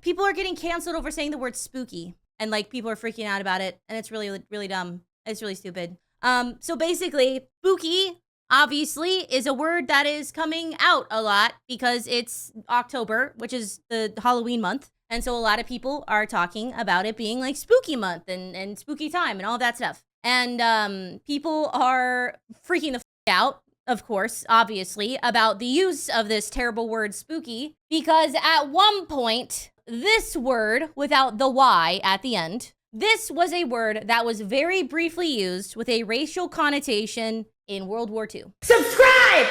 people are getting canceled over saying the word spooky, and like people are freaking out about it, and it's really, really dumb. It's really stupid. So basically, spooky obviously is a word that is coming out a lot because it's October, which is the Halloween month. And so a lot of people are talking about it being like spooky month and spooky time and all that stuff. And people are freaking the out, of course, obviously, about the use of this terrible word spooky, because at one point, this word without the Y at the end, this was a word that was very briefly used with a racial connotation in World War II. Subscribe!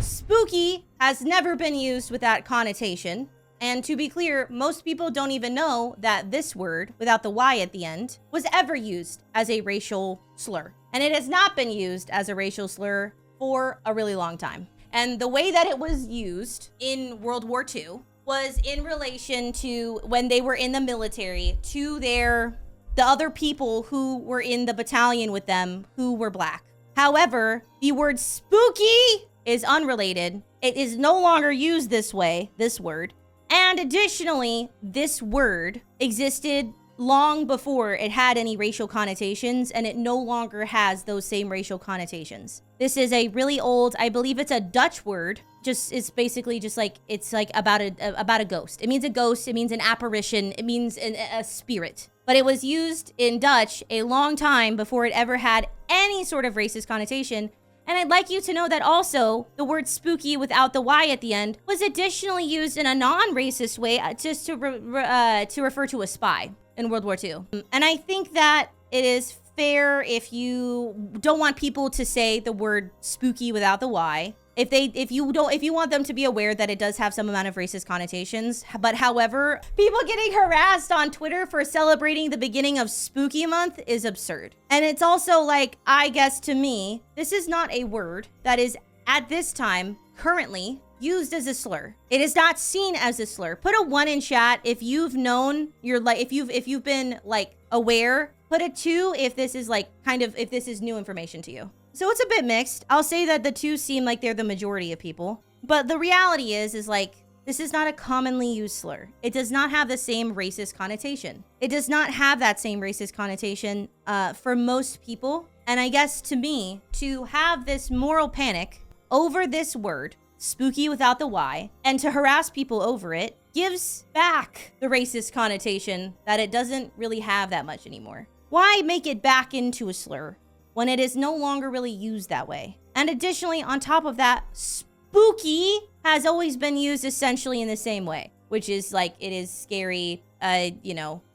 Spooky has never been used with that connotation. And to be clear, most people don't even know that this word, without the Y at the end, was ever used as a racial slur. And it has not been used as a racial slur for a really long time. And the way that it was used in World War II was in relation to when they were in the military to the other people who were in the battalion with them who were black. However, the word spooky is unrelated. It is no longer used this way, this word. And additionally, this word existed long before it had any racial connotations, and it no longer has those same racial connotations. This is a really old, I believe it's a Dutch word. It's basically just like, it's like about a ghost. It means a ghost, it means an apparition, it means a spirit. But it was used in Dutch a long time before it ever had any sort of racist connotation. And I'd like you to know that also the word spooky without the Y at the end was additionally used in a non-racist way just to refer to a spy in World War II. And I think that it is fair if you don't want people to say the word spooky without the Y. If you want them to be aware that it does have some amount of racist connotations, but however, people getting harassed on Twitter for celebrating the beginning of Spooky Month is absurd. And it's also like, I guess to me, this is not a word that is at this time currently used as a slur. It is not seen as a slur. Put a 1 in chat if you've known if you've been like aware. Put a 2 if this is like if this is new information to you. So it's a bit mixed. I'll say that the 2 seem like they're the majority of people. But the reality is like, this is not a commonly used slur. It does not have the same racist connotation. It does not have that same racist connotation for most people. And I guess to me, to have this moral panic over this word, spooky without the Y, and to harass people over it, gives back the racist connotation that it doesn't really have that much anymore. Why make it back into a slur when it is no longer really used that way? And additionally, on top of that, spooky has always been used essentially in the same way, which is like, it is scary,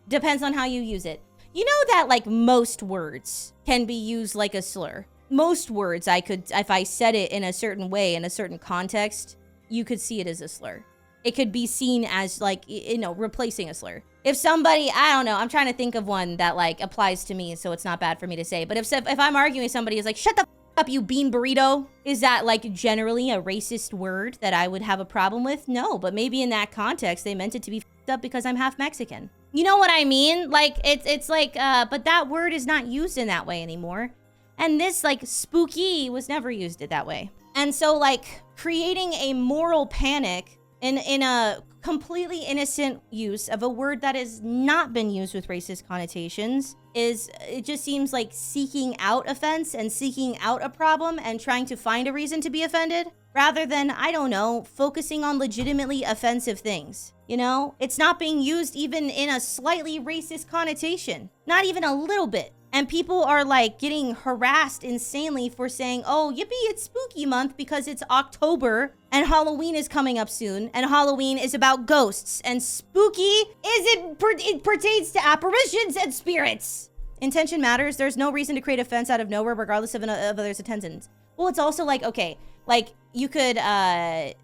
depends on how you use it. You know that like most words can be used like a slur. Most words if I said it in a certain way, in a certain context, you could see it as a slur. It could be seen as like, replacing a slur. If somebody, I don't know, I'm trying to think of one that like applies to me, so it's not bad for me to say. But if I'm arguing with somebody who's like, shut the f up, you bean burrito, is that like generally a racist word that I would have a problem with? No, but maybe in that context, they meant it to be f***ed up because I'm half Mexican. You know what I mean? Like, it's like, but that word is not used in that way anymore. And this like spooky was never used it that way. And so like creating a moral panic in a completely innocent use of a word that has not been used with racist connotations it just seems like seeking out offense and seeking out a problem and trying to find a reason to be offended rather than, I don't know, focusing on legitimately offensive things. You know, it's not being used even in a slightly racist connotation, not even a little bit. And people are like getting harassed insanely for saying, oh, yippee, it's spooky month because it's October and Halloween is coming up soon. And Halloween is about ghosts. And spooky it pertains to apparitions and spirits. Intention matters. There's no reason to create offense out of nowhere, regardless of others' intentions. Well, it's also like, okay, like you could, the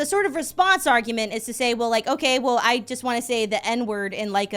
sort of response argument is to say, well, like, okay, well, I just want to say the N-word in like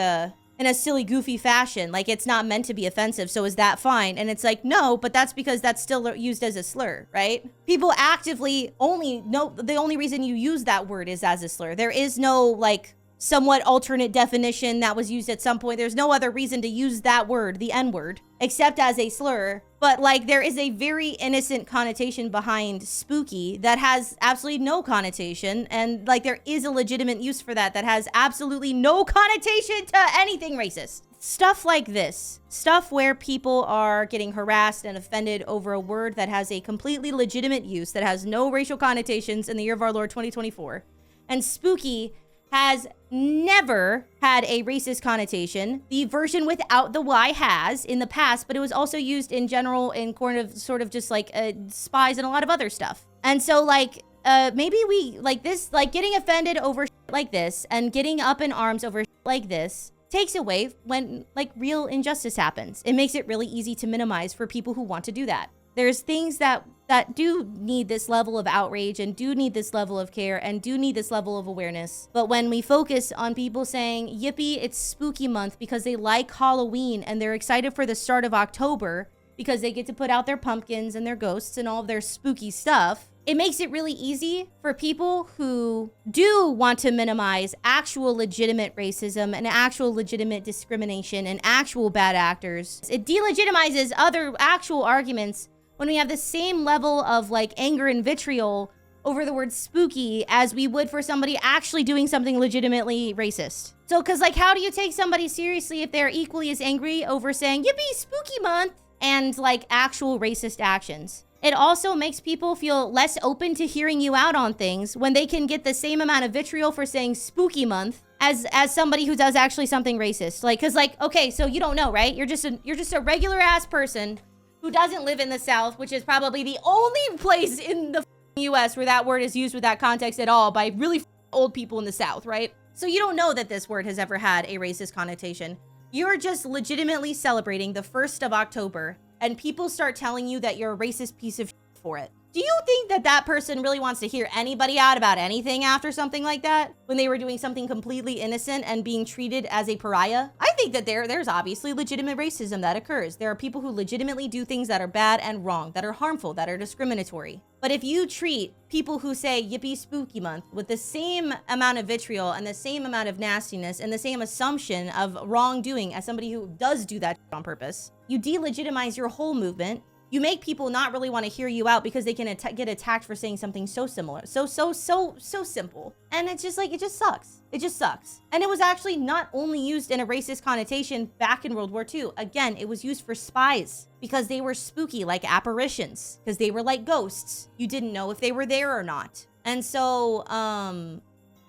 in a silly, goofy fashion. Like, it's not meant to be offensive, so is that fine? And it's like, no, but that's because that's still used as a slur, right? People actively the only reason you use that word is as a slur. There is no, like, somewhat alternate definition that was used at some point. There's no other reason to use that word, the N-word, except as a slur. But like, there is a very innocent connotation behind spooky that has absolutely no connotation. And like, there is a legitimate use for that has absolutely no connotation to anything racist. Stuff like this, stuff where people are getting harassed and offended over a word that has a completely legitimate use, that has no racial connotations in the year of our Lord 2024. And spooky has never had a racist connotation. The version without the Y has in the past, but it was also used in general in sort of just like spies and a lot of other stuff. And so like, maybe we like this, like getting offended over like this and getting up in arms over like this takes away when like real injustice happens. It makes it really easy to minimize for people who want to do that. There's things that do need this level of outrage and do need this level of care and do need this level of awareness. But when we focus on people saying, yippee, it's spooky month because they like Halloween and they're excited for the start of October because they get to put out their pumpkins and their ghosts and all of their spooky stuff, it makes it really easy for people who do want to minimize actual legitimate racism and actual legitimate discrimination and actual bad actors. It delegitimizes other actual arguments when we have the same level of like anger and vitriol over the word spooky as we would for somebody actually doing something legitimately racist. So, cause like, how do you take somebody seriously if they're equally as angry over saying, yippee, spooky month, and like actual racist actions? It also makes people feel less open to hearing you out on things when they can get the same amount of vitriol for saying spooky month as somebody who does actually something racist. Like, cause like, okay, so you don't know, right? You're just a regular ass person who doesn't live in the South, which is probably the only place in the US where that word is used with that context at all by really old people in the South, right? So you don't know that this word has ever had a racist connotation. You're just legitimately celebrating the 1st of October and people start telling you that you're a racist piece of shit for it. Do you think that that person really wants to hear anybody out about anything after something like that? When they were doing something completely innocent and being treated as a pariah? I think that there's obviously legitimate racism that occurs. There are people who legitimately do things that are bad and wrong, that are harmful, that are discriminatory. But if you treat people who say yippee spooky month with the same amount of vitriol and the same amount of nastiness and the same assumption of wrongdoing as somebody who does do that on purpose, you delegitimize your whole movement. You make people not really want to hear you out because they can get attacked for saying something so similar, so simple. And it's just like, it just sucks. It just sucks. And it was actually not only used in a racist connotation back in World War II. Again, it was used for spies because they were spooky, like apparitions, because they were like ghosts. You didn't know if they were there or not. And so, I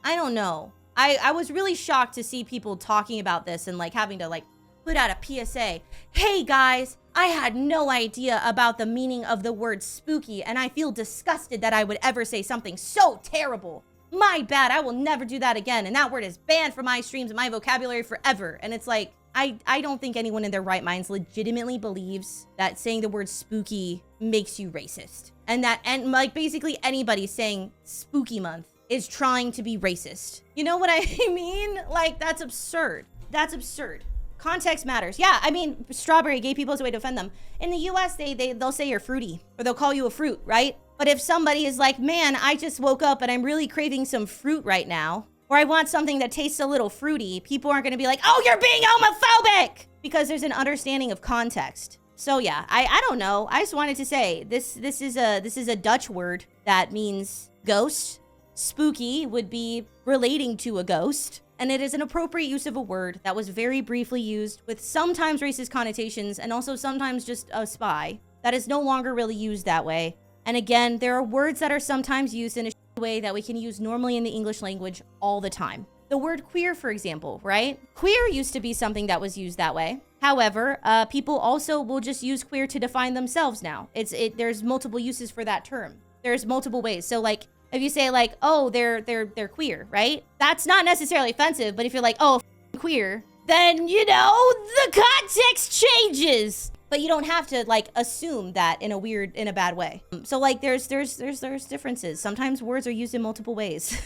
don't know. I was really shocked to see people talking about this and like having to like put out a PSA. Hey guys, I had no idea about the meaning of the word spooky, and I feel disgusted that I would ever say something so terrible. My bad, I will never do that again, and that word is banned from my streams and my vocabulary forever. And it's like, I don't think anyone in their right minds legitimately believes that saying the word spooky makes you racist. And like basically anybody saying spooky month is trying to be racist. You know what I mean? Like, that's absurd. That's absurd. Context matters. Yeah, I mean, strawberry, gay people is a way to offend them. In the US, they'll say you're fruity, or they'll call you a fruit, right? But if somebody is like, man, I just woke up and I'm really craving some fruit right now, or I want something that tastes a little fruity, people aren't gonna be like, oh, you're being homophobic! Because there's an understanding of context. So yeah, I don't know. I just wanted to say, this is a Dutch word that means ghost. Spooky would be relating to a ghost. And it is an appropriate use of a word that was very briefly used with sometimes racist connotations and also sometimes just a spy that is no longer really used that way. And again, there are words that are sometimes used in a way that we can use normally in the English language all the time. The word queer, for example, right? Queer used to be something that was used that way. However, people also will just use queer to define themselves now. There's multiple uses for that term. There's multiple ways. So like, if you say like, oh, they're queer, right? That's not necessarily offensive, but if you're like, oh, queer, then, you know, the context changes. But you don't have to like assume that in a bad way. So like there's differences. Sometimes words are used in multiple ways.